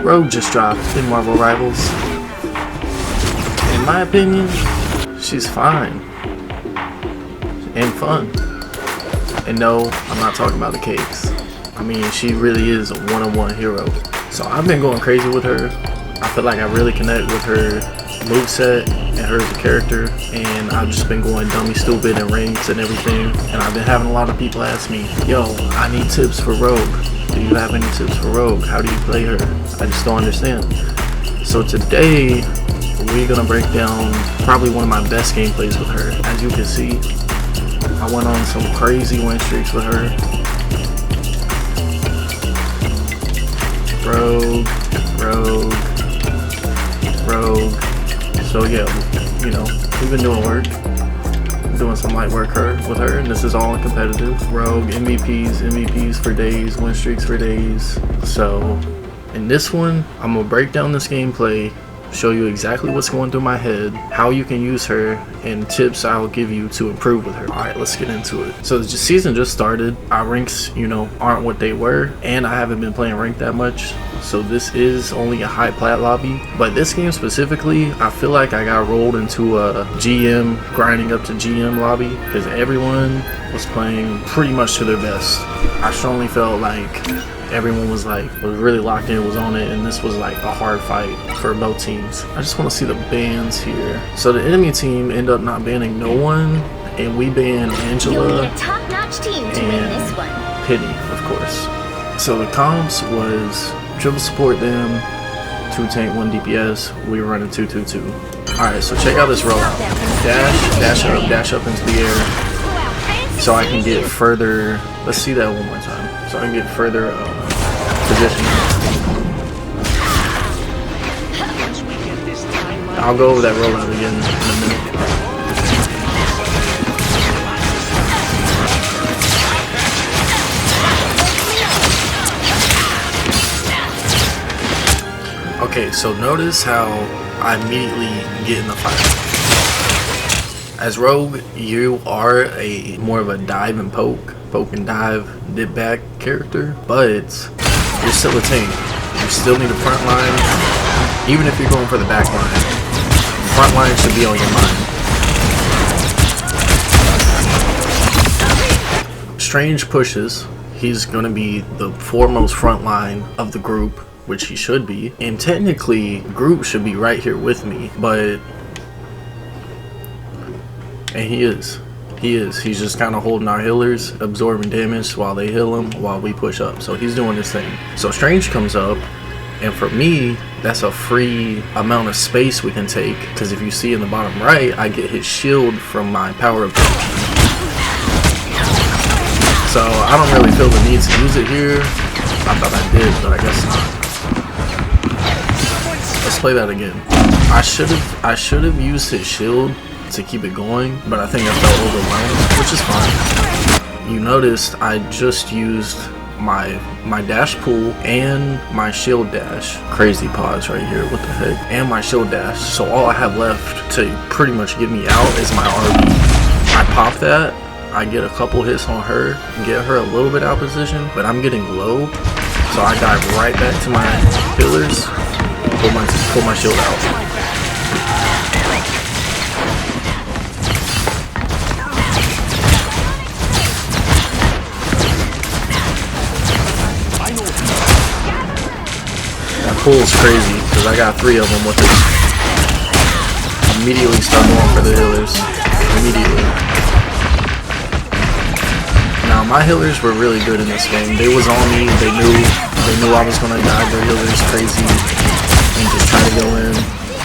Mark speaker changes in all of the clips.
Speaker 1: Rogue just dropped in Marvel Rivals. In my opinion, she's fine and fun. And no, I'm not talking about the cakes. I mean, she really is a one-on-one hero. So I've been going crazy with her. I feel like I really connect with her moveset and her as a character, and I've just been going dummy stupid in rings and everything. And I've been having a lot of people ask me, yo, I need tips for Rogue. Do you have any tips for Rogue? How do you play her? I just don't understand. So today, we're gonna break down probably one of my best gameplays with her. As you can see, I went on some crazy win streaks with her. Rogue. So yeah, you know, we've been doing work, doing some light work with her, and this is all in competitive. Rogue, MVPs for days, win streaks for days. So in this one, I'm gonna break down this gameplay, show you exactly what's going through my head, how you can use her, and tips I'll give you to improve with her. Alright, let's get into it. So the season just started. Our ranks, you know, aren't what they were, and I haven't been playing ranked that much. So this is only a high plat lobby. But this game specifically, I feel like I got rolled into a GM, grinding up to GM lobby, because everyone was playing pretty much to their best. I strongly felt like everyone was really locked in, was on it, and this was like a hard fight for both teams. I just want to see the bans here. So the enemy team ended up not banning no one, and we banned Angela and Pity, of course. So the comps was triple support them, 2 tank, 1 DPS. We were running 2-2-2. Alright, so check out this rollout. Dash up into the air, so I can get further. Let's see that one more time. So I can get further position. I'll go over that rollout again in a minute. Okay, so notice how I immediately get in the fight. As Rogue, you are more of a dive and poke and dive, dip back character, but you're still a tank. You still need a front line, even if you're going for the back line. Front line should be on your mind. Strange pushes. He's going to be the foremost front line of the group, which he should be, and technically group should be right here with me, and he is. He's just kind of holding our healers, absorbing damage while they heal him, while we push up. So he's doing his thing. So Strange comes up, and for me, that's a free amount of space we can take, because if you see in the bottom right, I get his shield from my power ability. So I don't really feel the need to use it here. I thought I did, but I guess not. Let's play that again. I should have used his shield to keep it going, but I think I felt overwhelmed, which is fine. You noticed I just used my dash pool and my shield dash. Crazy pause right here, what the heck? And my shield dash. So all I have left to pretty much get me out is my RB. I pop that, I get a couple hits on her, get her a little bit out of position, but I'm getting low. So I dive right back to my pillars, pull my shield out. That pool is crazy because I got 3 of them with it. Immediately start going for the healers. Immediately. Now my healers were really good in this game. They was on me. They knew I was gonna dive their healers crazy and just try to go in.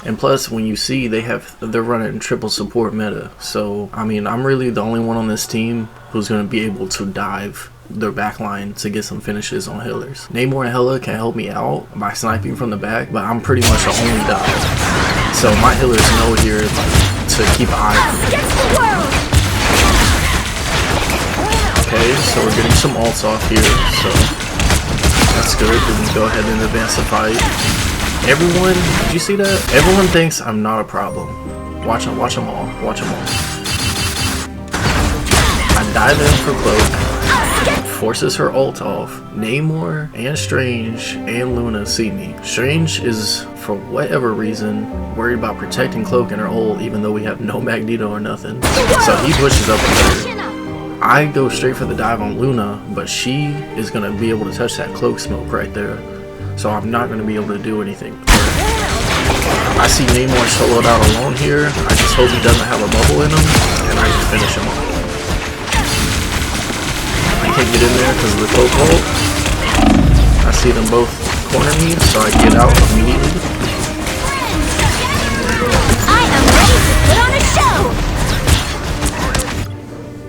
Speaker 1: And plus, when you see they're running triple support meta. So I mean, I'm really the only one on this team who's gonna be able to dive their backline to get some finishes on healers. Namor and Hela can help me out by sniping from the back, but I'm pretty much the only dive. So my healers know here to keep an eye on me. Okay, so we're getting some ults off here, so that's good. We can go ahead and advance the fight. Everyone, did you see that? Everyone thinks I'm not a problem. Watch them all. I dive in for cloak. Forces her ult off. Namor and Strange and Luna see me. Strange is, for whatever reason, worried about protecting Cloak and her ult, even though we have no Magneto or nothing. So he pushes up with her. I go straight for the dive on Luna, but she is going to be able to touch that Cloak smoke right there. So I'm not going to be able to do anything. I see Namor soloed out alone here. I just hope he doesn't have a bubble in him, and I just finish him off. I can't get in there because of the Cloak ult. I see them both corner me, so I get out immediately.
Speaker 2: I am ready to put on a show!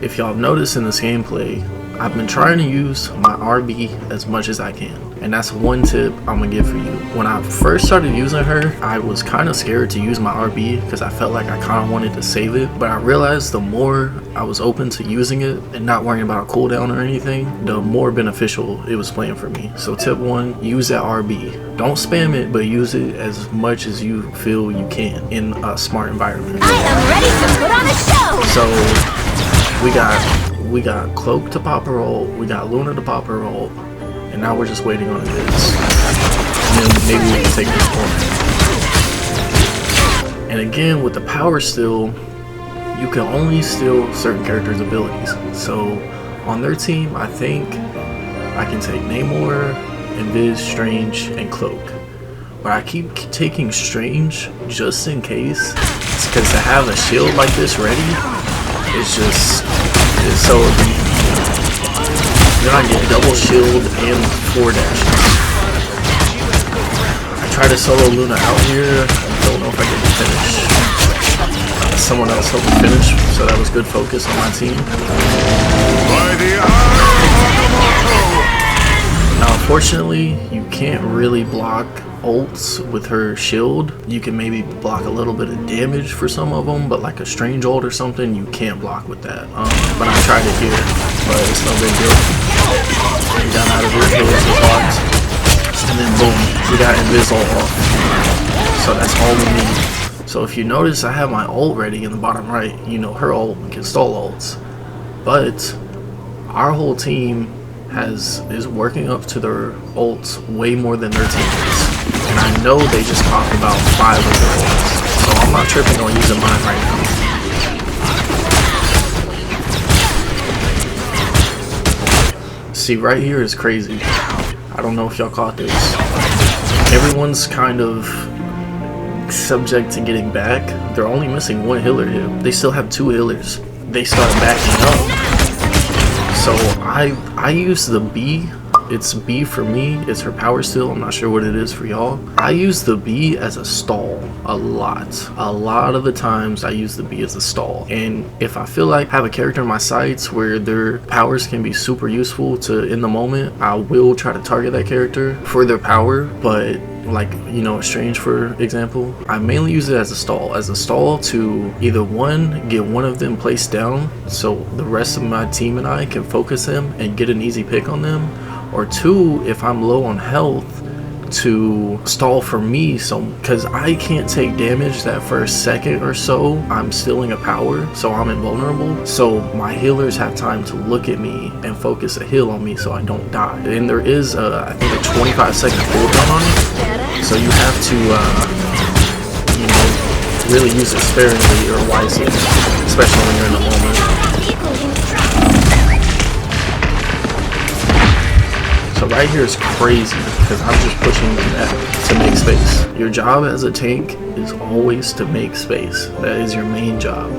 Speaker 1: If y'all have noticed in this gameplay, I've been trying to use my RB as much as I can. And that's one tip I'm gonna give for you. When I first started using her, I was kind of scared to use my RB because I felt like I kind of wanted to save it. But I realized the more I was open to using it and not worrying about a cooldown or anything, the more beneficial it was playing for me. So tip 1, use that RB. Don't spam it, but use it as much as you feel you can in a smart environment.
Speaker 2: I am ready to put on a show!
Speaker 1: So we got Cloak to pop her ult, we got Luna to pop her ult, and now we're just waiting on this. And then maybe we can take this corner. And again, with the power steal, you can only steal certain characters' abilities. So on their team, I think I can take Namor, Invis, Strange, and Cloak. But I keep taking Strange just in case. It's because to have a shield like this ready, it's so elite. Then I get double shield and 4 dashes. I try to solo Luna out here. I don't know if I get the finish. Someone else helped me finish, so that was good focus on my team. Now unfortunately, you can't really block ults with her shield. You can maybe block a little bit of damage for some of them, but like a Strange ult or something, you can't block with that. But I tried it here, but it's no big deal. We got out of here, Helios was locked, and then boom, we got Invis ult off. So that's all we need. So if you notice, I have my ult ready in the bottom right. You know, her ult can stall ults, but our whole team is working up to their ults way more than their teammates. And I know they just popped about 5 of their ults, so I'm not tripping on using mine right now. See, right here is crazy. I don't know if y'all caught this. Everyone's kind of subject to getting back. They're only missing 1 healer here. They still have 2 healers. They start backing up. So I use the B. It's B for me. It's her power steal. I'm not sure what it is for y'all. I use the B as a stall a lot. A lot of the times I use the B as a stall. And if I feel like I have a character in my sights where their powers can be super useful to in the moment, I will try to target that character for their power. But like, you know, Strange for example, I mainly use it as a stall to either 1, get one of them placed down so the rest of my team and I can focus them and get an easy pick on them, or 2, if I'm low on health, to stall for me, so because I can't take damage that first second or so, I'm stealing a power, so I'm invulnerable. So my healers have time to look at me and focus a heal on me so I don't die. And there is I think a 25-second cooldown on it, so you have to you know, really use it sparingly or wisely, especially when you're in the moment. So right here is crazy because I'm just pushing them back to make space. Your job as a tank is always to make space. That is your main job.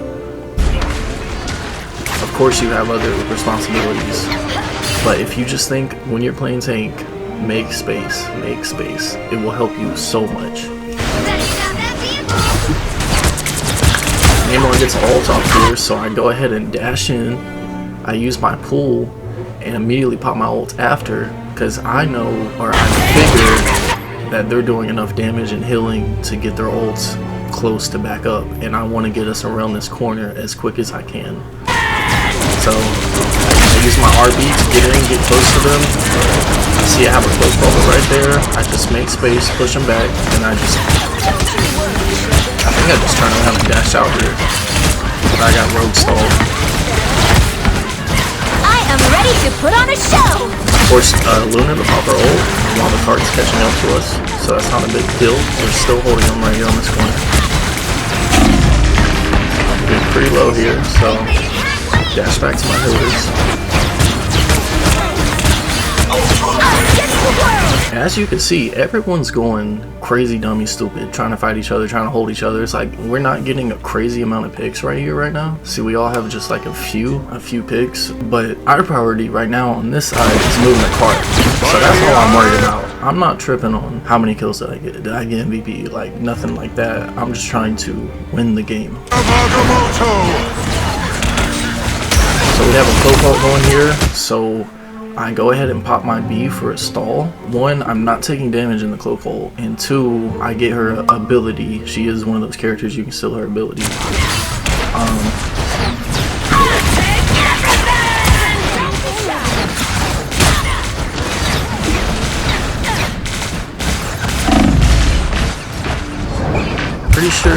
Speaker 1: Of course you have other responsibilities, but if you just think when you're playing tank, make space, it will help you so much. Namor gets ult off here, so I go ahead and dash in. I use my pull and immediately pop my ult after, because I know, or I figure that they're doing enough damage and healing to get their ults close to back up, and I want to get us around this corner as quick as I can. So I use my RB to get in, get close to them. See, I have a close bubble right there. I just make space, push them back, and I think I just turn around and dash out here. But I got rogue stalled.
Speaker 2: I am ready to put on a show.
Speaker 1: Forced Luna to pop her ult while the cart's catching up to us, so that's not a big deal. We're still holding them right here on this corner. Getting pretty low here, so dash back to my healers. As you can see, everyone's going crazy dummy stupid, trying to fight each other, trying to hold each other. It's like we're not getting a crazy amount of picks right here right now. See, we all have just like a few picks, but our priority right now on this side is moving the cart. So that's all I'm worried about. I'm not tripping on how many kills did I get. Did I get MVP? Like nothing like that. I'm just trying to win the game. So we have a cloak ult going here, so I go ahead and pop my B for a stall. One, I'm not taking damage in the cloak ult, and two, I get her ability. She is one of those characters you can steal her ability. Pretty sure.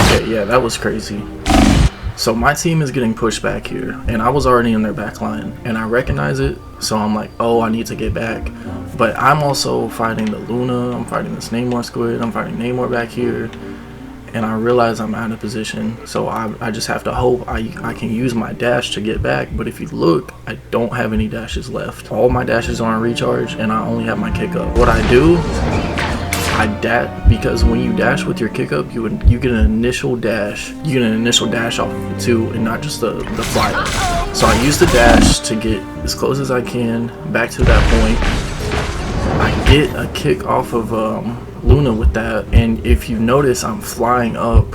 Speaker 1: Okay, yeah, that was crazy. So my team is getting pushed back here, and I was already in their back line, and I recognize it, so I'm like, oh, I need to get back. But I'm also fighting the Luna, I'm fighting this Namor squid, I'm fighting Namor back here, and I realize I'm out of position, so I just have to hope I can use my dash to get back. But if you look, I don't have any dashes left. All my dashes are on recharge, and I only have my kick up. What I do, I dash, because when you dash with your kick up, you get an initial dash. You get an initial dash off of it too, and not just the fly up. So I use the dash to get as close as I can back to that point. I get a kick off of Luna with that, and if you notice, I'm flying up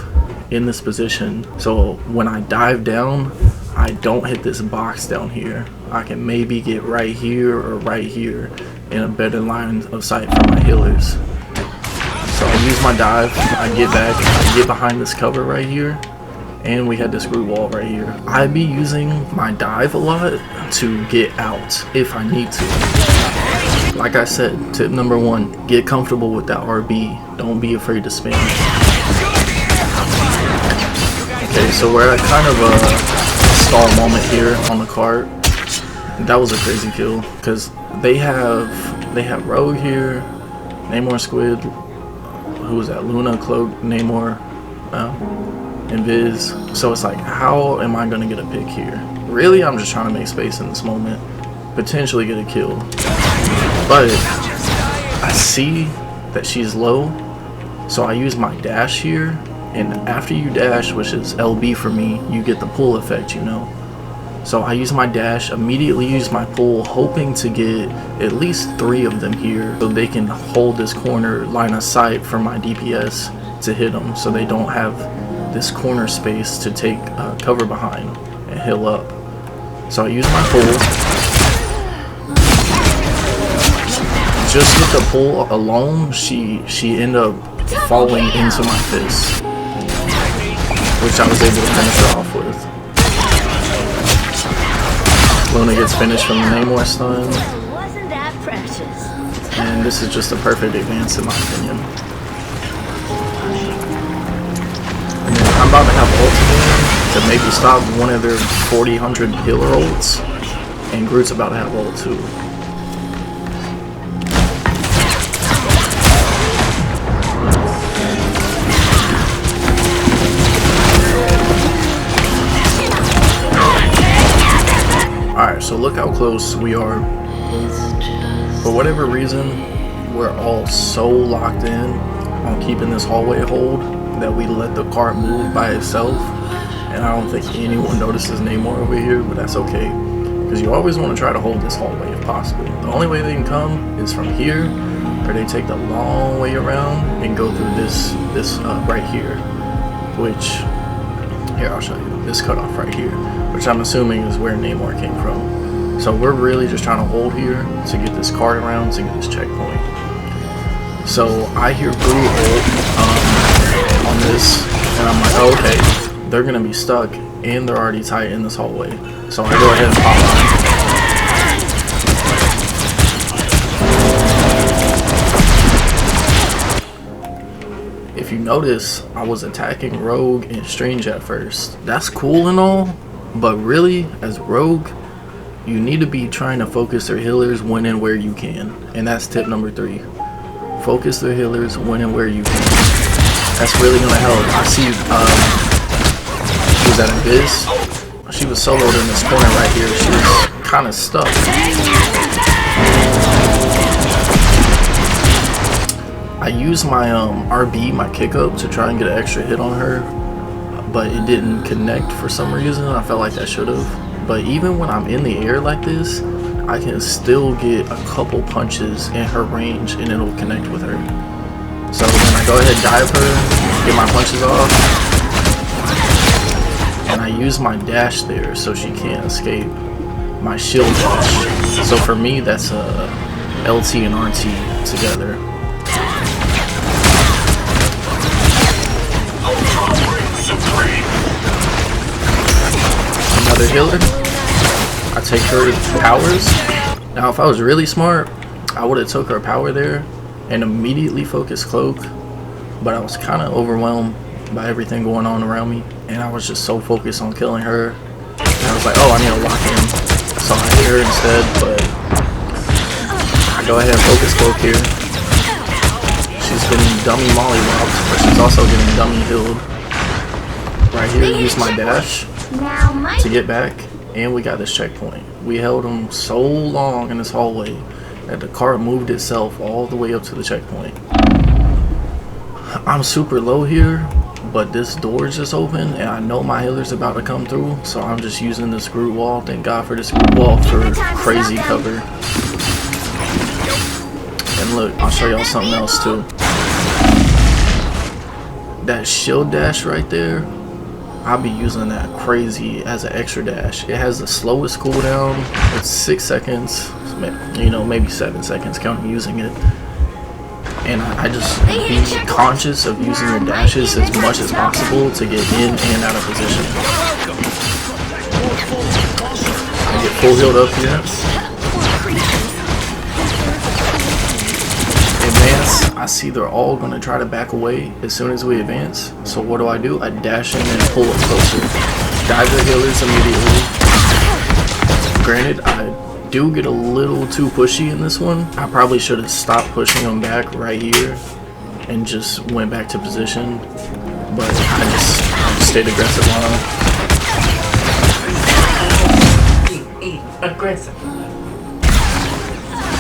Speaker 1: in this position. So when I dive down, I don't hit this box down here. I can maybe get right here or right here in a better line of sight for my healers. So I use my dive, I get back, I get behind this cover right here, and we had this screw wall right here. I be using my dive a lot to get out if I need to. Like I said, tip number one, get comfortable with that RB. Don't be afraid to spam. Okay, so we're at kind of a stall moment here on the cart. That was a crazy kill, because they have Rogue here, Namor squid, who was that? Luna, Cloak, Namor, and Viz. So it's like, how am I gonna get a pick here? Really, I'm just trying to make space in this moment, potentially get a kill. But I see that she's low, so I use my dash here, and after you dash, which is LB for me, you get the pull effect, you know. So I use my dash, immediately use my pull, hoping to get at least 3 of them here so they can hold this corner line of sight for my DPS to hit them, so they don't have this corner space to take cover behind and heal up. So I use my pull. Just with the pull alone, she ended up falling into my fist, which I was able to finish her off with. Luna gets finished from the Namor stun,
Speaker 2: Wasn't that precious?
Speaker 1: and this is just a perfect advance in my opinion. And then I'm about to have ult to maybe stop one of their 40-100 healer ults, and Groot's about to have ult too. Alright, so look how close we are. For whatever reason, we're all so locked in on keeping this hallway hold that we let the cart move by itself. And I don't think anyone notices Namor over here, but that's okay, because you always want to try to hold this hallway if possible. The only way they can come is from here, or they take the long way around and go through this right here, which, here I'll show you, this cutoff right here, which I'm assuming is where Namor came from. So we're really just trying to hold here to get this cart around to get this checkpoint. So I hear Blue ult on this, and I'm like, oh, okay, they're gonna be stuck, and they're already tight in this hallway. So I go ahead and pop on. If you notice, I was attacking Rogue and Strange at first. That's cool and all, But really, as Rogue, you need to be trying to focus their healers when and where you can. And that's tip number 3. Focus their healers when and where you can. That's really gonna help. I see was that Abyss? She was soloed in this corner right here. She was kind of stuck. I used my RB, my kick up, to try and get an extra hit on her, but it didn't connect for some reason. I felt like that should have. But even when I'm in the air like this, I can still get a couple punches in her range and it'll connect with her. So then I go ahead and dive her, get my punches off, and I use my dash there so she can't escape my shield dash. So for me, that's a LT and RT together. Another healer. I take her powers. Now if I was really smart, I would have took her power there and immediately focused cloak, but I was kind of overwhelmed by everything going on around me, and I was just so focused on killing her, and I was like, oh, I need to lock in, so I hit her instead. But I go ahead and focus cloak here. She's getting dummy mollywopped, but she's also getting dummy healed. Right here, use my dash to get back, and we got this checkpoint. We held them so long in this hallway that the cart moved itself all the way up to the checkpoint. I'm super low here, but this door just opened and I know my healer's about to come through, so I'm just using this Groot wall. Thank God for this Groot wall for crazy cover. And look, I'll show y'all something else too. That shield dash right there, I'll be using that crazy as an extra dash. It has the slowest cooldown. It's 6 seconds, you know, maybe 7 seconds counting using it. And I just be conscious of using your dashes as much as possible to get in and out of position. I get full healed up here. Advance. I see they're all going to try to back away as soon as we advance. So what do? I dash in and pull up closer. Dive the healers immediately. Granted, I do get a little too pushy in this one. I probably should have stopped pushing them back right here and just went back to position. But I just stayed aggressive on them.
Speaker 3: Aggressive.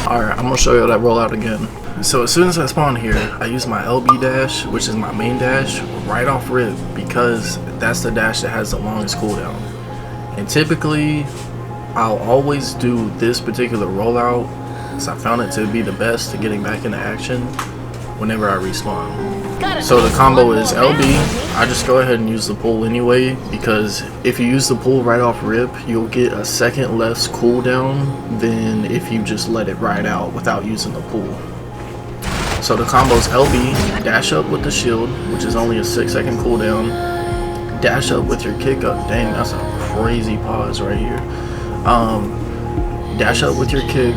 Speaker 1: Alright, I'm going to show you that rollout again. So as soon as I spawn here, I use my LB dash, which is my main dash, right off rip, because that's the dash that has the longest cooldown. And typically, I'll always do this particular rollout, because I found it to be the best to getting back into action whenever I respawn. So the combo is LB. I just go ahead and use the pull anyway, because if you use the pull right off rip, you'll get a second less cooldown than if you just let it ride out without using the pull. So the combo is LB, dash up with the shield, which is only a 6-second cooldown, dash up with your kick up. Dang, that's a crazy pause right here. Dash up with your kick,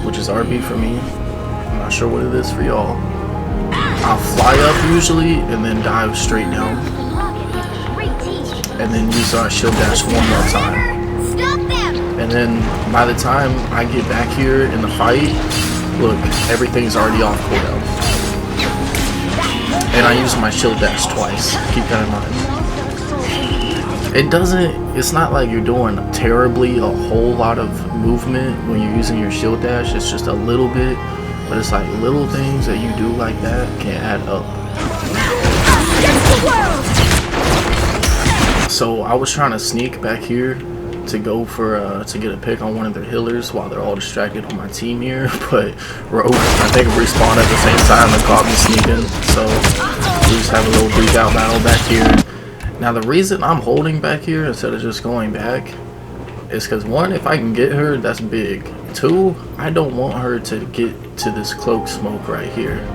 Speaker 1: which is RB for me. I'm not sure what it is for y'all. I'll fly up usually and then dive straight down, and then use our shield dash one more time. And then by the time I get back here in the fight, look, everything's already off cooldown. And I use my shield dash twice. Keep that in mind. It's not like you're doing terribly a whole lot of movement when you're using your shield dash. It's just a little bit, but it's like little things that you do like that can add up. So I was trying to sneak back here to go for to get a pick on one of their healers while they're all distracted on my team here, but Rogue, I think, respawned at the same time and caught me sneaking, so we just have a little freak out battle back here. Now the reason I'm holding back here instead of just going back is because, one, if I can get her, that's big. Two, I don't want her to get to this cloak smoke right here,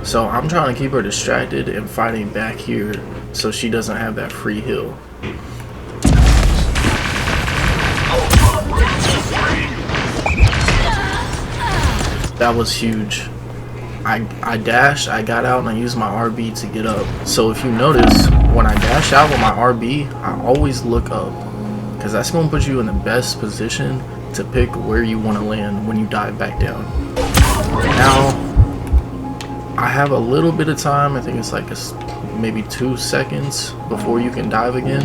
Speaker 1: so I'm trying to keep her distracted and fighting back here so she doesn't have that free heal. That was huge. I dashed, I got out, and I used my RB to get up. So if you notice, when I dash out with my RB, I always look up, because because that's going to put you in the best position to pick where you want to land when you dive back down. Now, I have a little bit of time. I think it's like maybe 2 seconds before you can dive again,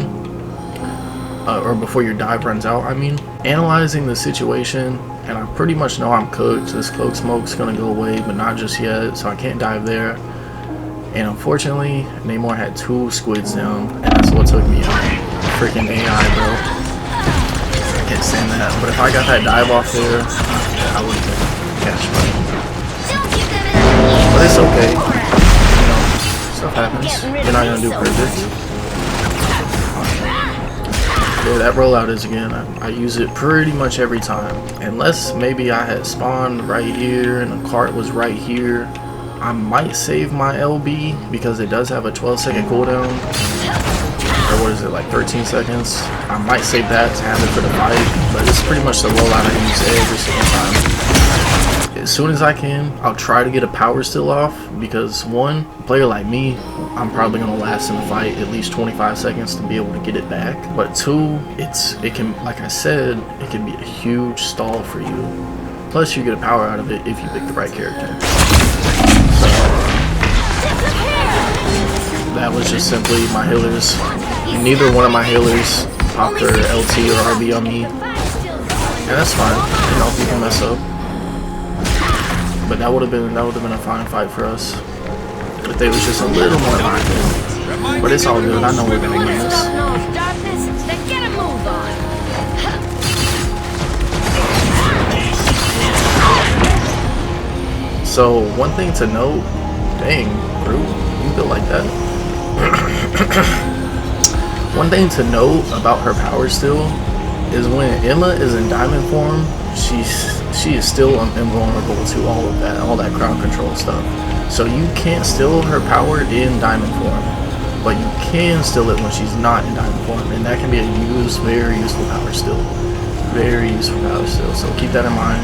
Speaker 1: or before your dive runs out, I mean. Analyzing the situation, and I pretty much know I'm cooked. This cloak smoke's gonna go away, but not just yet, so I can't dive there. And unfortunately, Namor had 2 squids down, and that's what took me out. Freaking AI, bro. I can't stand that. But if I got that dive off there, I would have been cash money. But it's okay. You know, stuff happens. You're not gonna do perfect. Yeah, that rollout is, again, I use it pretty much every time. Unless maybe I had spawned right here and the cart was right here. I might save my LB because it does have a 12-second cooldown. Or what is it, like 13 seconds? I might save that to have it for the fight, but it's pretty much the rollout I use every single time. As soon as I can, I'll try to get a power still off, because one, a player like me, I'm probably gonna last in the fight at least 25 seconds to be able to get it back. But two, it can, like I said, it can be a huge stall for you. Plus you get a power out of it if you pick the right character. So that was just simply my healers. Neither one of my healers popped their LT or RB on me. And that's fine, you know, people mess up. But that would have been a fine fight for us if they was just a little more mindful. But it's all good. I know we're gonna win this. So one thing to note, dang, bro, you feel like that. One thing to note about her power still is when Emma is in diamond form, she is still invulnerable to all that crowd control stuff. So you can't steal her power in diamond form, but you can steal it when she's not in diamond form, and that can be a very useful power still. Very useful power still. So keep that in mind.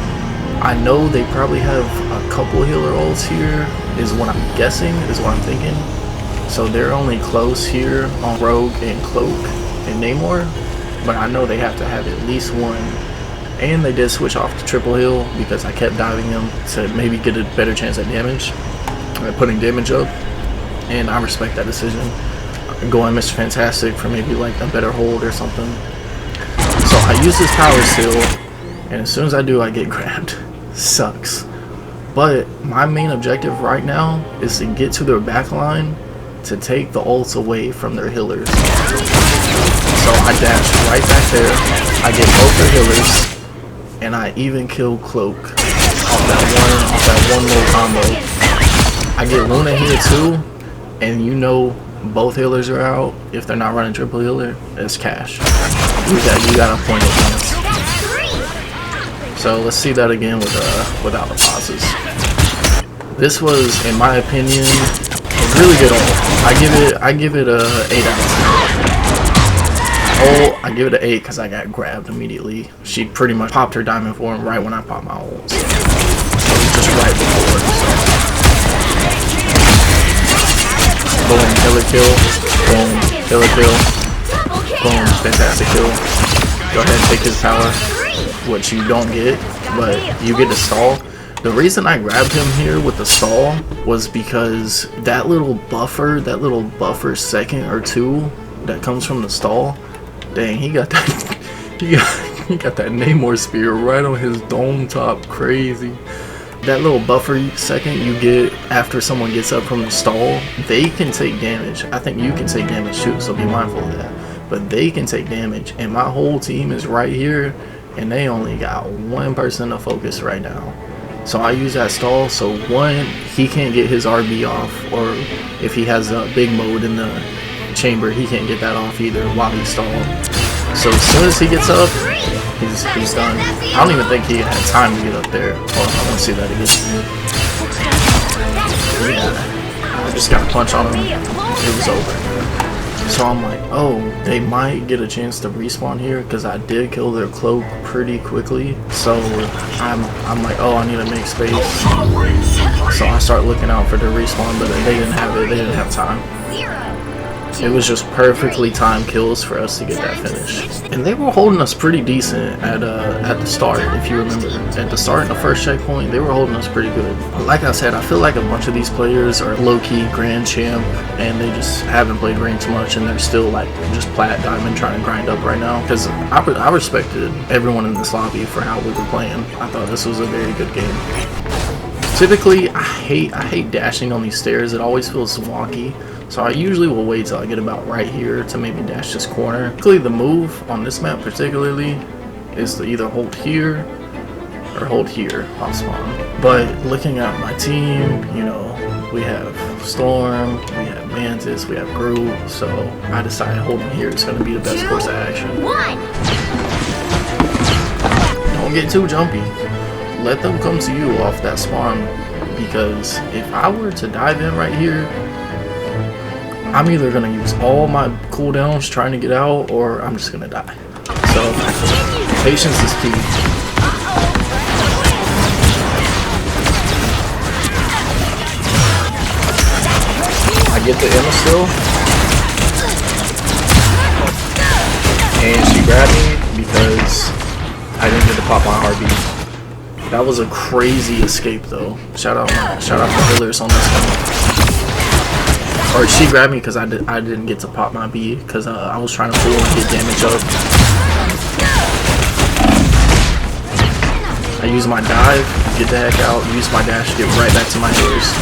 Speaker 1: I know they probably have a couple healer ults here, is what I'm guessing, is what I'm thinking. So they're only close here on Rogue and Cloak and Namor, but I know they have to have at least one. And they did switch off to triple heal because I kept diving them to maybe get a better chance at damage, putting damage up, and I respect that decision. Going Mr. Fantastic for maybe like a better hold or something. So I use this power still, and as soon as I do, I get grabbed. Sucks. But my main objective right now is to get to their back line to take the ults away from their healers. So I dash right back there, I get both their healers, and I even kill Cloak off that one little combo. I get Luna here too, and you know both healers are out. If they're not running triple healer, it's cash. You got a point of chance. So let's see that again without the pauses. This was, in my opinion, a really good ult. I give it a 8 out of 10. Oh, I give it an 8 because I got grabbed immediately. She pretty much popped her diamond form right when I popped my ult. So just right before. So. Boom, killer kill. Boom, killer kill. Boom, fantastic kill. Go ahead and take his power, which you don't get, but you get the stall. The reason I grabbed him here with the stall was because that little buffer second or two that comes from the stall. Dang, he got that he got that Namor spear right on his dome top. Crazy. That little buffer second you get after someone gets up from the stall, they can take damage. I think you can take damage too, so be mindful of that. But they can take damage, and my whole team is right here, and they only got one person to focus right now. So I use that stall, so one, he can't get his RB off, or if he has a big mode in the chamber, he can't get that off either while he's stalled. So as soon as he gets up, he's done. I don't even think he had time to get up there. Hold on, I want to see that again. Yeah, I just got a punch on him. It was over. So I'm like, oh, they might get a chance to respawn here because I did kill their cloak pretty quickly. So I'm like, oh, I need to make space. So I start looking out for their respawn, but they didn't have it. They didn't have time. It was just perfectly timed kills for us to get that finish. And they were holding us pretty decent at the start, if you remember. At the start, in the first checkpoint, they were holding us pretty good. But like I said, I feel like a bunch of these players are low-key Grand Champ, and they just haven't played ranks much, and they're still like just plat diamond trying to grind up right now. Because I respected everyone in this lobby for how we were playing. I thought this was a very good game. Typically, I hate dashing on these stairs. It always feels wonky. So I usually will wait till I get about right here to maybe dash this corner. Typically the move on this map particularly is to either hold here or hold here on spawn. But looking at my team, you know, we have Storm, we have Mantis, we have Groot, so I decided holding here is going to be the best course of action. Don't get too jumpy. Let them come to you off that spawn, because if I were to dive in right here, I'm either going to use all my cooldowns trying to get out, or I'm just going to die. So, patience is key. I get the Emma still. And she grabbed me because I didn't get to pop my RB. That was a crazy escape though. Shout out to Hillers on this one. Or she grabbed me because I didn't get to pop my B because I was trying to pull and get damage up. I use my dive, get the heck out, use my dash, get right back to my healers.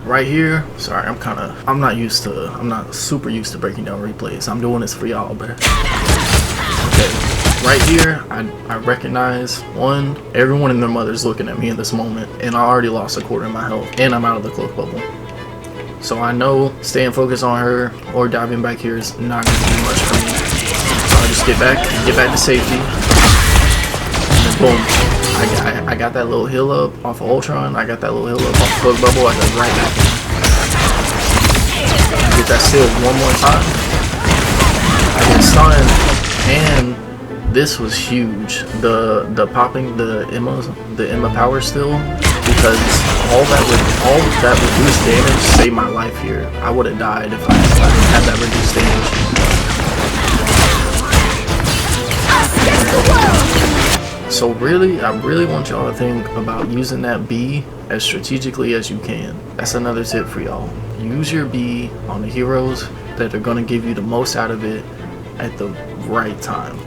Speaker 1: Right here, sorry, I'm not super used to breaking down replays. I'm doing this for y'all, but okay, right here, I recognize one, everyone and their mother's looking at me in this moment, and I already lost a quarter of my health, and I'm out of the cloak bubble. So I know staying focused on her or diving back here is not going to do much for me. So I just get back to safety, and then boom. I got that little heal up off of Ultron. I got that little heal up off of Cloak Bubble. I got right back in. I get that steal one more time. I get stunned, and this was huge. The popping the Emma power steal, because all that reduced damage saved my life here. I would have died if I didn't have that reduced damage. So really, I really want y'all to think about using that B as strategically as you can. That's another tip for y'all. Use your B on the heroes that are going to give you the most out of it at the right time.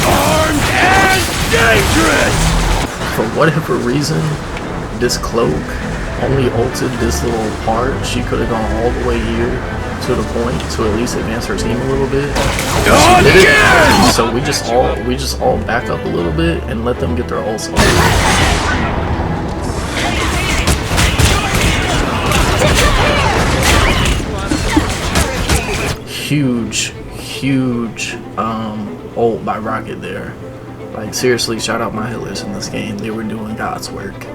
Speaker 1: Armed and dangerous! For whatever reason, this cloak only ulted this little part. She could have gone all the way here to the point to at least advance her team a little bit. She did it, so we just all back up a little bit and let them get their ults off. Huge ult by Rocket there. Like seriously, shout out my healers in this game. They were doing God's work.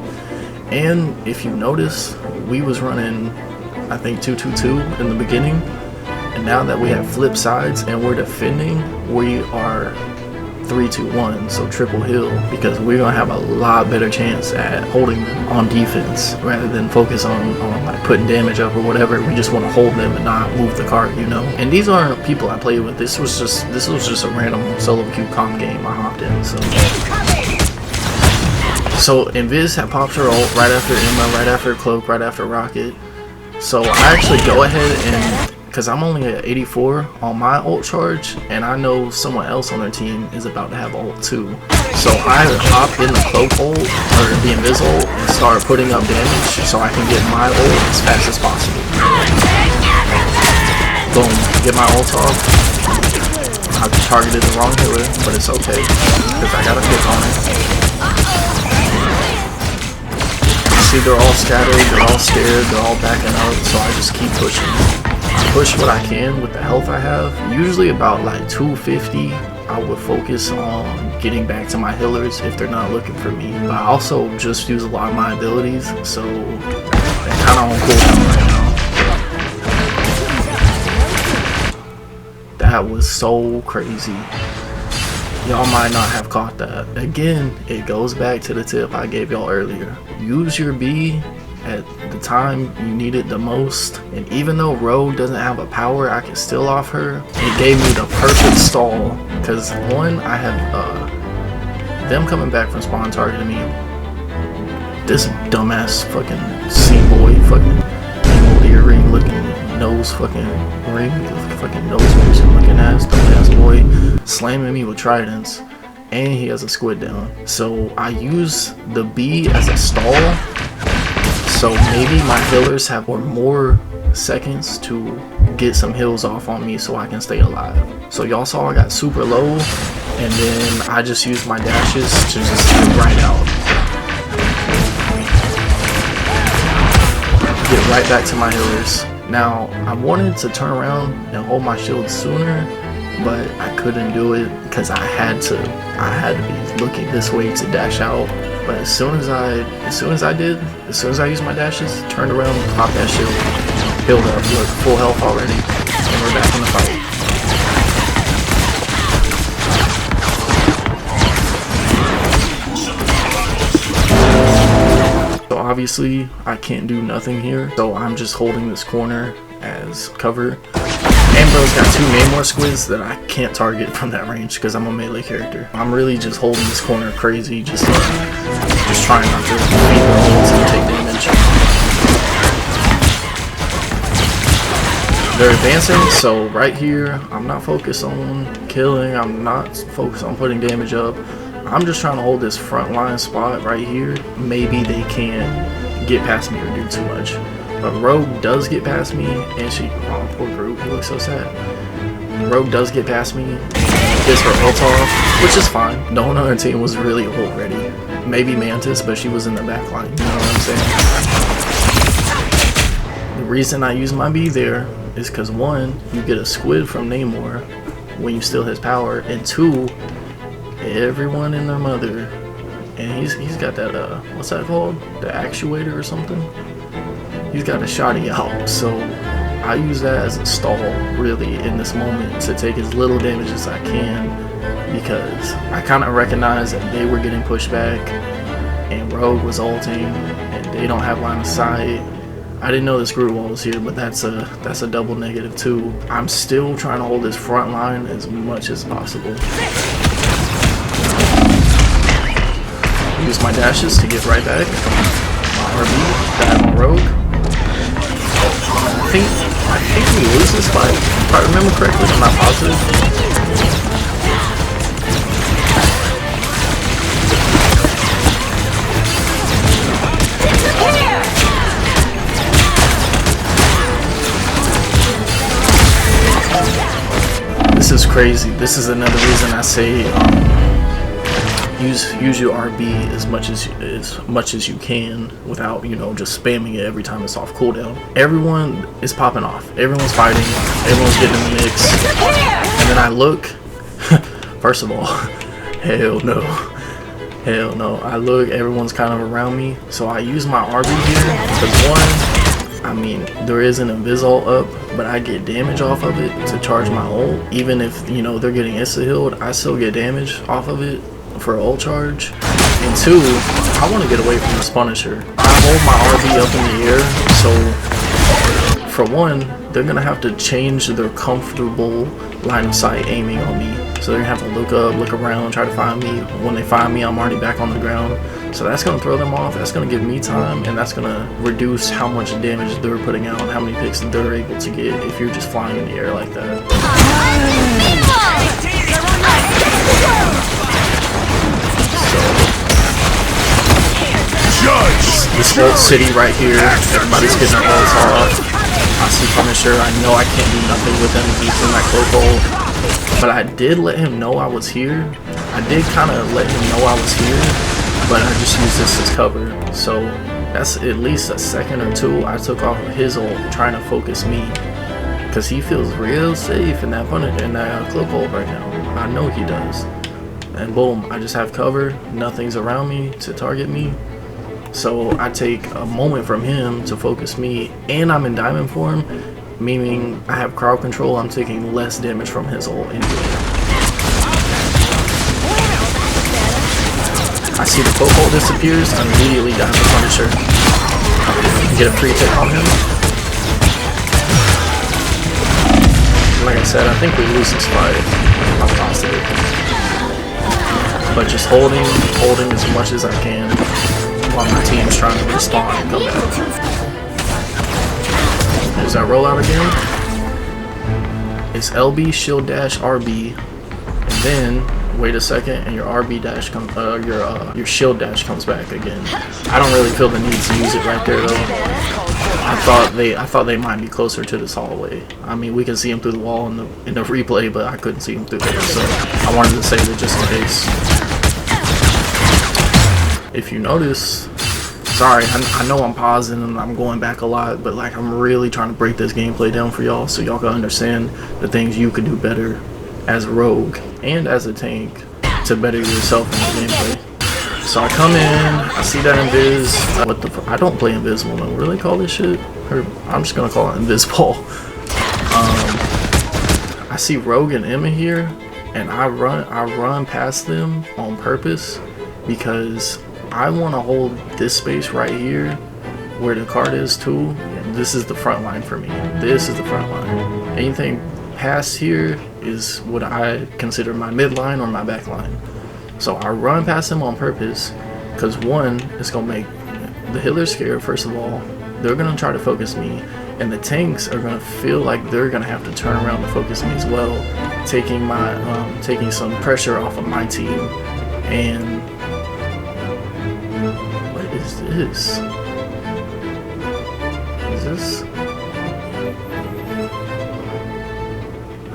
Speaker 1: And if you notice, we was running I think 2-2-2 in the beginning, and now that we have flip sides and we're defending, we are 3-2-1, so triple heal, because we're gonna have a lot better chance at holding them on defense rather than focus on like putting damage up or whatever. We just want to hold them and not move the cart, you know. And these aren't people I played with. This was just a random solo queue comp game I hopped in. So Invis had popped her ult right after Emma, right after Cloak, right after Rocket. So I actually go ahead and, because I'm only at 84 on my ult charge, and I know someone else on their team is about to have ult too. So I hop in the Cloak ult, or the Invis ult, and start putting up damage so I can get my ult as fast as possible. Boom, get my ult off. I targeted the wrong healer, but it's okay, because I got a pick on it. See, they're all scattered, they're all scared, they're all backing up, so I just keep pushing. I push what I can with the health I have. Usually about like 250, I would focus on getting back to my healers if they're not looking for me. But I also just use a lot of my abilities, so they're kind of on cooldown right now. That was so crazy. Y'all might not have caught that. Again, it goes back to the tip I gave y'all earlier. Use your B at the time you need it the most, and even though Rogue doesn't have a power I can still off her, it gave me the perfect stall, because one, I have them coming back from spawn targeting me, this dumbass fucking C-boy fucking earring looking nose fucking ring, fucking nose piercing looking ass dumbass boy slamming me with tridents, and he has a squid down. So I use the B as a stall, so maybe my healers have more seconds to get some heals off on me so I can stay alive. So y'all saw I got super low, and then I just used my dashes to just get right out. Get right back to my healers. Now, I wanted to turn around and hold my shield sooner, but I couldn't do it because I had to be looking this way to dash out. But as soon as I used my dashes, turned around, popped that shield, healed up, look, full health already, and we're back in the fight. So obviously, I can't do nothing here, so I'm just holding this corner as cover. Ambro's got 2 Namor squids that I can't target from that range because I'm a melee character. I'm really just holding this corner crazy, just trying not to beat the holes and take damage. They're advancing, so right here, I'm not focused on killing, I'm not focused on putting damage up. I'm just trying to hold this front line spot right here. Maybe they can't get past me or do too much. But Rogue does get past me, and she, oh poor Groot, he looks so sad. Rogue does get past me, gets her ult off, which is fine. No one on her team was really ult ready. Maybe Mantis, but she was in the back line, you know what I'm saying? The reason I use my B there is because 1, you get a squid from Namor when you steal his power, and 2, everyone and their mother, and he's got that, what's that called? The actuator or something? He's got a shotty out, so I use that as a stall really in this moment to take as little damage as I can, because I kind of recognize that they were getting pushed back and Rogue was ulting and they don't have line of sight. I didn't know this Groot wall was here, but that's a double negative too. I'm still trying to hold this front line as much as possible. Use my dashes to get right back. My RB, dive on Rogue. I think we lose this fight, if I remember correctly. I'm not positive. This is crazy. This is another reason I say use your RB as much as you can without, you know, just spamming it every time it's off cooldown. Everyone is popping off. Everyone's fighting. Everyone's getting in the mix. And then I look. First of all, hell no. Hell no. I look. Everyone's kind of around me. So I use my RB here because 1, I mean, there is an invis ult up, but I get damage off of it to charge my ult. Even if, you know, they're getting insta-healed, I still get damage off of it for ult charge. And 2, I want to get away from this Punisher. I hold my RB up in the air, so for 1, they're going to have to change their comfortable line of sight aiming on me. So they're going to have to look up, look around, try to find me. When they find me, I'm already back on the ground. So that's going to throw them off, that's going to give me time, and that's going to reduce how much damage they're putting out, how many picks they're able to get if you're just flying in the air like that. This ult city right here, everybody's getting their ults off. I see Punisher, I know I can't do nothing with him, he's in that cloak ult. But I did let him know I was here. I did kind of let him know I was here, but I just used this as cover. So that's at least a second or 2 I took off of his ult, trying to focus me. Because he feels real safe in that cloak ult right now. I know he does. And boom, I just have cover, nothing's around me to target me. So I take a moment from him to focus me, and I'm in diamond form, meaning I have crowd control. I'm taking less damage from his ult anyway. I see the poke ult disappears, I immediately dive the Punisher. Get a free hit on him. Like I said, I think we lose this fight. I'm positive. But just holding as much as I can while my team's trying to respawn and come back. There's that rollout again. It's LB, shield dash, RB, and then wait a second, and your RB dash comes, your shield dash comes back again. I don't really feel the need to use it right there though. I thought they might be closer to this hallway. I mean, we can see him through the wall in the replay, but I couldn't see him through there, so I wanted to save it just in case. If you notice, sorry, I know I'm pausing and I'm going back a lot, but like I'm really trying to break this gameplay down for y'all so y'all can understand the things you could do better as a rogue and as a tank to better yourself in the gameplay. So I come in, I see that invis. I don't play invisible, no. Really call this shit? Or I'm just gonna call it invisible. I see Rogue and Emma here, and I run past them on purpose because I want to hold this space right here where the card is too. This is the front line for me. This is the front line. Anything past here is what I consider my midline or my back line. So I run past him on purpose because one, it's going to make the healers scared. First of all, they're going to try to focus me, and the tanks are going to feel like they're going to have to turn around to focus me as well, taking some pressure off of my team. And what is this? Is this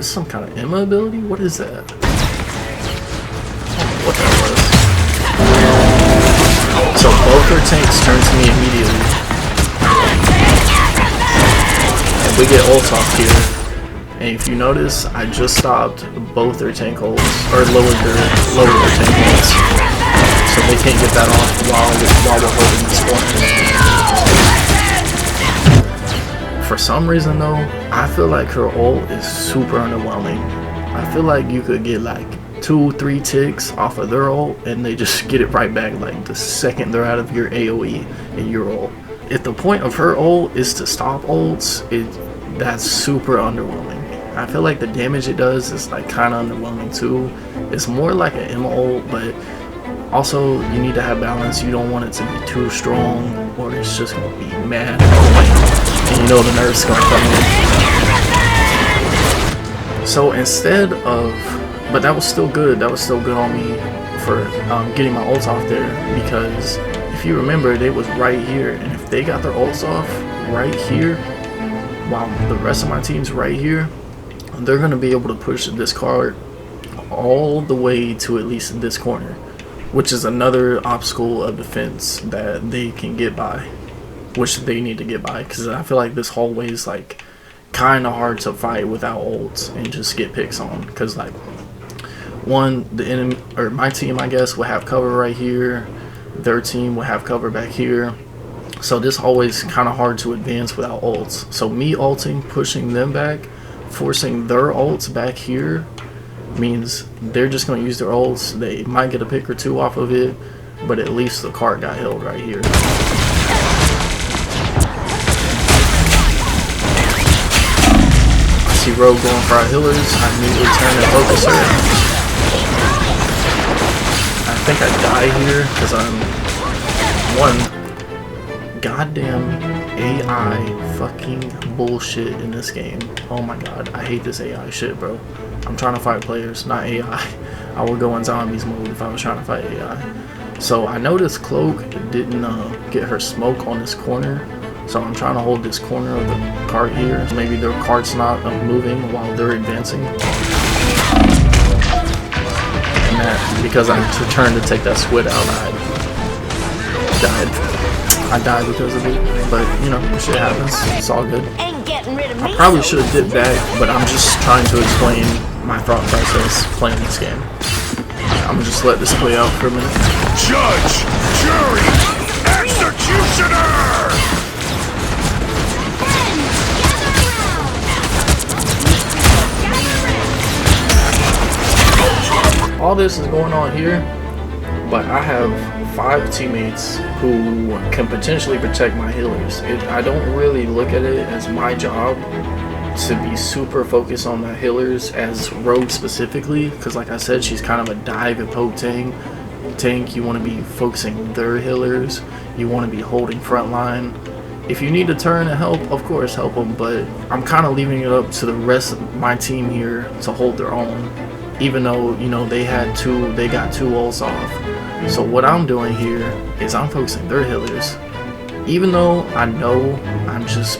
Speaker 1: some kind of Emma ability? What is that? What that was. So both their tanks turn to me immediately. And we get ult off here. And if you notice, I just stopped both their tank ults, or lowered their tank ults. So they can't get that off while we're holding this corner. For some reason though, I feel like her ult is super underwhelming. I feel like you could get like 2-3 ticks off of their ult and they just get it right back like the second they're out of your AoE and your ult. If the point of her ult is to stop ults, that's super underwhelming. I feel like the damage it does is like kind of underwhelming too. It's more like an Emma ult, but also you need to have balance. You don't want it to be too strong or it's just going to be mad and you know the nerf's going to come in. So instead of, but that was still good. That was still good on me for getting my ults off there, because if you remember, they was right here, and if they got their ults off right here, while the rest of my team's right here, they're gonna be able to push this card all the way to at least this corner, which is another obstacle of defense that they can get by, which they need to get by, because I feel like this hallway is like kind of hard to fight without ults and just get picks on, because like one, the enemy or my team I guess will have cover right here, their team will have cover back here, so this hallway is kind of hard to advance without ults. So me ulting, pushing them back, forcing their ults back here means they're just going to use their ults. They might get a pick or two off of it, but at least the card got held right here. I see Rogue going for our healers. I immediately turn and focus her. I think I die here because I'm one goddamn AI fucking bullshit in this game. Oh my god, I hate this AI shit, bro. I'm trying to fight players, not AI. I would go in zombies mode if I was trying to fight AI. So I noticed Cloak didn't get her smoke on this corner, so I'm trying to hold this corner of the cart here. Maybe their cart's not moving while they're advancing. And that, because I turned to take that squid out, I died. I died because of it, but you know, shit happens. It's all good. I probably should have dipped back, but I'm just trying to explain my thought process playing this game. I'm gonna just let this play out for a minute.
Speaker 3: Judge, jury, executioner!
Speaker 1: all this is going on here, but I have 5 teammates who can potentially protect my healers. I don't really look at it as my job to be super focused on my healers as Rogue specifically, because like I said, she's kind of a dive and poke tank. You want to be focusing their healers, you want to be holding front line. If you need to turn and help, of course help them, but I'm kind of leaving it up to the rest of my team here to hold their own, even though, you know, they got 2 ults off. So what I'm doing here is I'm focusing their healers, even though I know I'm just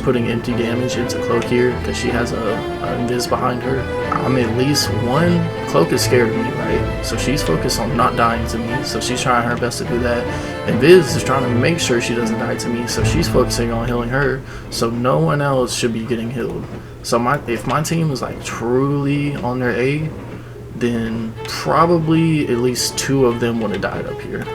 Speaker 1: putting empty damage into Cloak here because she has a invis behind her. I'm at least one. Cloak is scared of me, right? So she's focused on not dying to me, so she's trying her best to do that. And Viz is trying to make sure she doesn't die to me, so she's focusing on healing her, so no one else should be getting healed. So if my team is like truly on their A, then probably at least 2 of them would have died up here.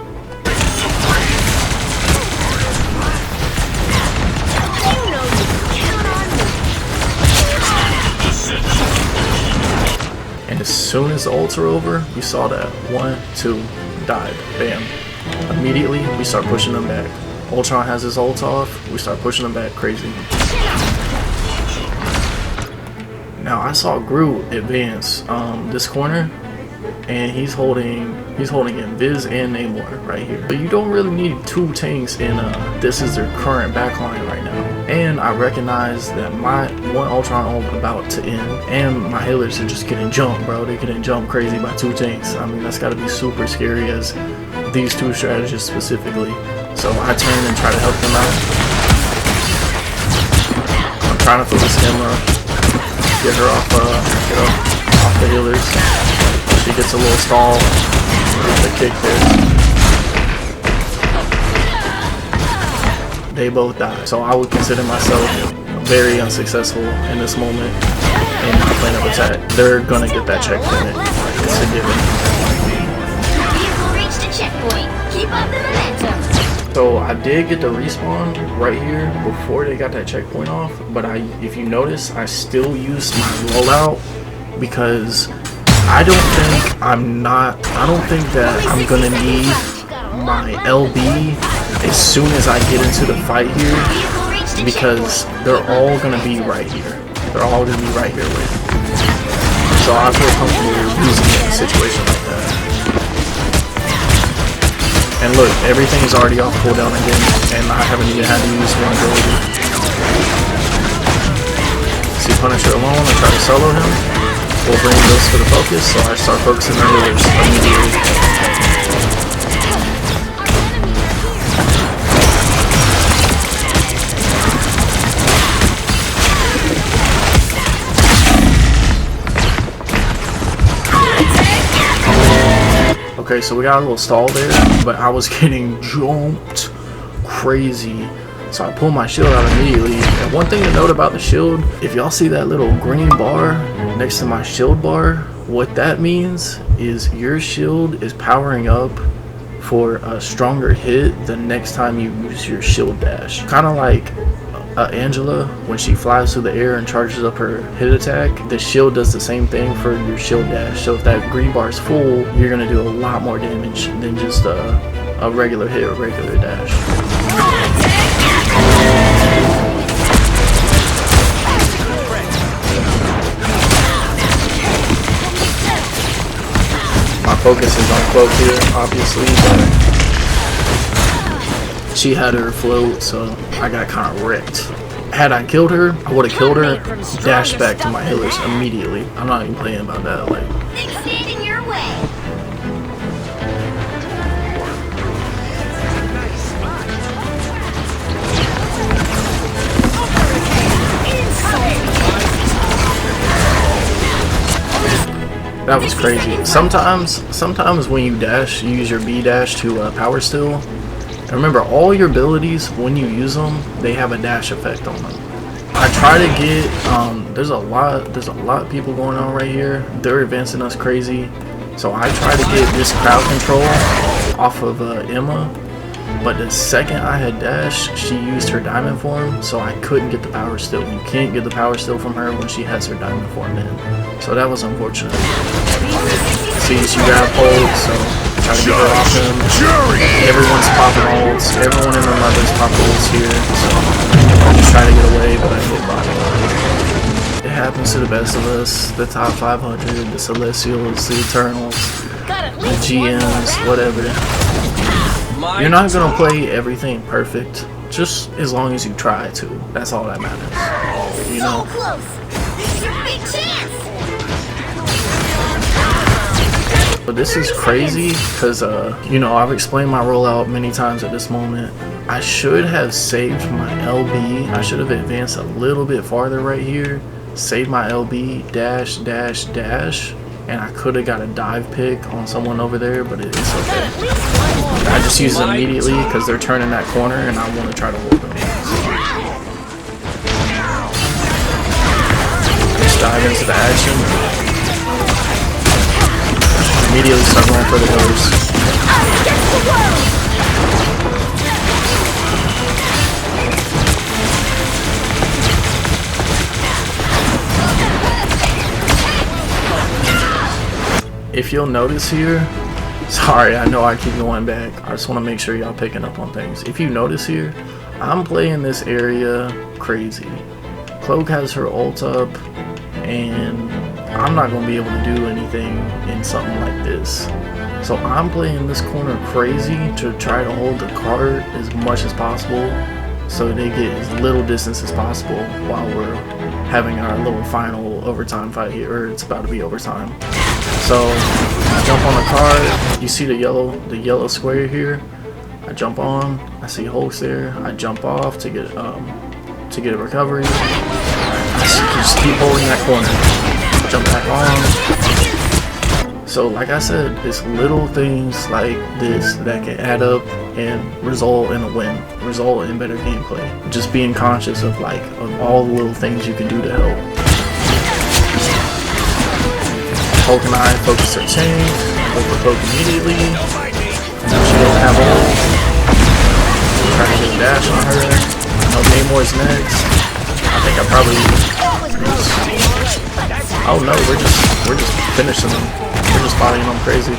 Speaker 1: And as soon as the ults are over, we saw that 1, 2, died, bam. Immediately we start pushing them back. Ultron has his ult off, we start pushing them back crazy. Now I saw Groot advance this corner, and he's holding in Viz and Namor right here. But you don't really need 2 tanks in this is their current backline right now. And I recognize that my 1 Ultron ult about to end, and my healers are just getting jumped, bro. They're getting jumped crazy by 2 tanks. I mean, that's gotta be super scary as these 2 strategists specifically. So I turn and try to help them out. I'm trying to focus Emma, get her off the healers. She gets a little stall with the kick there. They both die. So I would consider myself very unsuccessful in this moment in my plan of attack. They're gonna get that checkpoint. It's a given.
Speaker 2: Vehicle reached a checkpoint. Keep up the momentum.
Speaker 1: So I did get the respawn right here before they got that checkpoint off, but if you notice, I still used my rollout because I don't think that I'm gonna need my LB as soon as I get into the fight here, because they're all gonna be right here. They're all gonna be right here with me. So I feel comfortable using it in a situation like that. And look, everything's already off cooldown again, and I haven't even had to use one ability. See Punisher alone and try to solo him. We'll bring this for the focus, so I start focusing on healers immediately. Okay, so we got a little stall there, but I was getting jumped crazy. So I pulled my shield out immediately. And one thing to note about the shield, if y'all see that little green bar next to my shield bar, what that means is your shield is powering up for a stronger hit the next time you use your shield dash. Kind of like Angela, when she flies through the air and charges up her hit attack, the shield does the same thing for your shield dash. So if that green bar is full, you're gonna do a lot more damage than just a regular hit or regular dash. My focus is on Cloak here, obviously, but she had her float, so I got kind of wrecked. Had I killed her, I would have killed her, dashed back to my healers immediately. I'm not even playing about that. Like,
Speaker 2: Things stand in your way.
Speaker 1: that was crazy. Sometimes when you dash, you use your B dash to power steal. And remember, all your abilities, when you use them, they have a dash effect on them. I try to get, there's a lot of people going on right here. They're advancing us crazy. So I try to get this crowd control off of Emma. But the second I had dash, she used her diamond form, so I couldn't get the power steal. You can't get the power steal from her when she has her diamond form in. So that was unfortunate. sees you grab hold, so try to get her off him. Everyone's popping ults. Everyone in the mother's popping ults here, so I just try to get away, but I get body. It happens to the best of us. The top 500, the Celestials, the Eternals, the GMs, whatever. You're not gonna play everything perfect, just as long as you try to. That's all that matters. You know?
Speaker 2: So close. This is your big chance.
Speaker 1: But this is crazy because, you know, I've explained my rollout many times at this moment. I should have saved my LB. I should have advanced a little bit farther right here. Saved my LB, dash, dash, dash. And I could have got a dive pick on someone over there, but it's okay. I just use it immediately because they're turning that corner and I want to try to hold them. Just dive into the action. Immediately start going for the doors. If you'll notice here, sorry, I know I keep going back. I just want to make sure y'all picking up on things. If you notice here, I'm playing this area crazy. Cloak has her ult up, and I'm not going to be able to do anything in something like this. So I'm playing this corner crazy to try to hold the cart as much as possible so they get as little distance as possible while we're having our little final overtime fight here, or it's about to be overtime. So I jump on the cart, you see the yellow square here, I jump on, I see Hulk's there, I jump off to get a recovery. I just keep holding that corner, jump back on. So like I said, it's little things like this that can add up and result in a win, result in better gameplay. Just being conscious of all the little things you can do to help. Hulk and I focus her chain, overpoke immediately. She doesn't have ult. Trying to get a dash on her. I know Namor's next. I think I probably. Oh no, we're just finishing them. We're just bodying them crazy.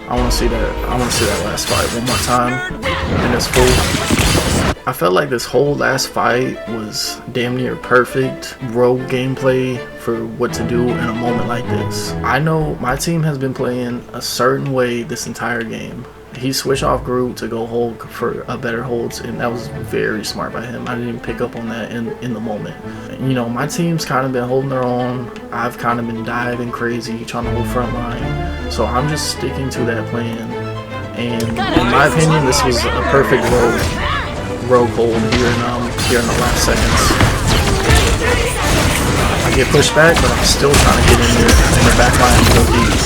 Speaker 1: I want to see that last fight one more time. And it's full. I felt like this whole last fight was damn near perfect rogue gameplay for what to do in a moment like this. I know my team has been playing a certain way this entire game. He switched off Groot to go Hulk for a better holds, and that was very smart by him. I didn't even pick up on that in the moment. You know, my team's kind of been holding their own. I've kind of been diving crazy, trying to hold front line. So I'm just sticking to that plan. And in my opinion, this was a perfect rogue hold here in the last seconds. I get pushed back, but I'm still trying to get in there in the back line and go deep.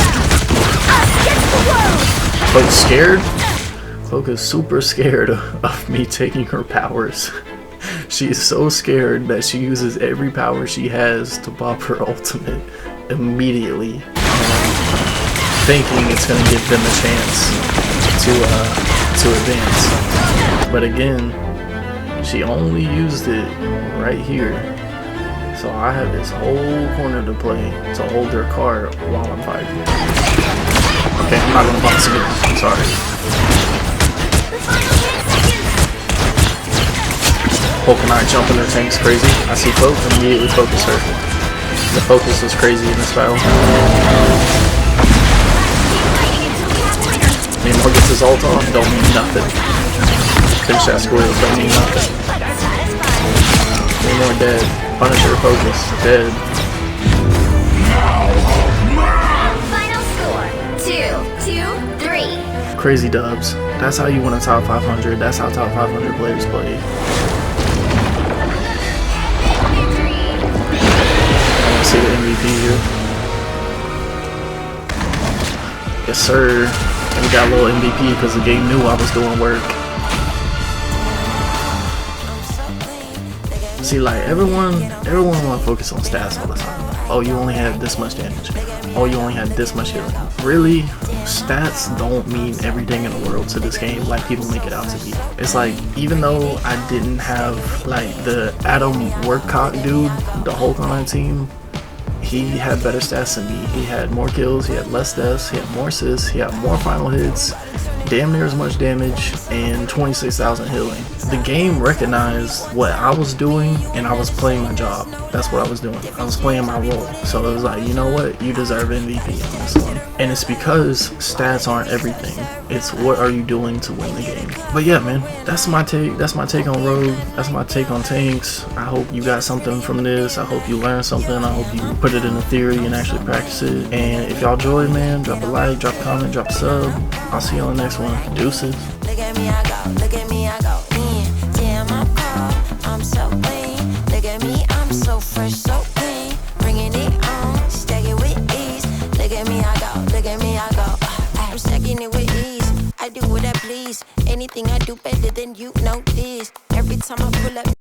Speaker 1: Cloak's scared. Cloak is super scared of me taking her powers. She is so scared that she uses every power she has to pop her ultimate immediately, thinking it's going to give them a chance to advance. But again, she only used it right here. So I have this whole corner to play to hold their card while I'm fighting. Okay, I'm not gonna box again. I'm sorry. Hulk and I jump in their tanks crazy. I see Cloak, immediately focus her. The focus is crazy in this battle. Namor gets his ult on, don't mean nothing. Finish that squirrel, don't mean nothing. Namor dead. Punisher focus, dead.
Speaker 2: Final score, 2-3.
Speaker 1: Crazy dubs. That's how you win a top 500. That's how top 500 players play. I want to see the MVP here. Yes, sir. And we got a little MVP because the game knew I was doing work. See, like everyone want to focus on stats all the time. Oh, you only had this much damage. Oh, you only had this much healing. Really, stats don't mean everything in the world to this game like people make it out to be. It's like, even though I didn't have like the Adam Workcock dude, the Hulk on my team, he had better stats than me. He had more kills, he had less deaths, he had more assists, he had more final hits, damn near as much damage, and 26,000 healing. The game recognized what I was doing, and I was playing my job. That's what I was doing. I was playing my role. So it was like, you know what? You deserve MVP on this one. And it's because stats aren't everything. It's what are you doing to win the game. But yeah, man, that's my take. That's my take on Rogue. That's my take on tanks. I hope you got something from this. I hope you learned something. I hope you put it into theory and actually practice it. And if y'all enjoyed, man, drop a like, drop a comment, drop a sub. I'll see you on the next one. Deuces.
Speaker 4: Look at me, I go. Look at me, I go. Damn, I'm cold. I'm so clean. Look at me, I'm so fresh, so clean. Bringing it on, stack it with ease. Look at me, I go. Look at me, I go. I'm stacking it with ease. I do what I please. Anything I do better than you know this. Every time I pull up.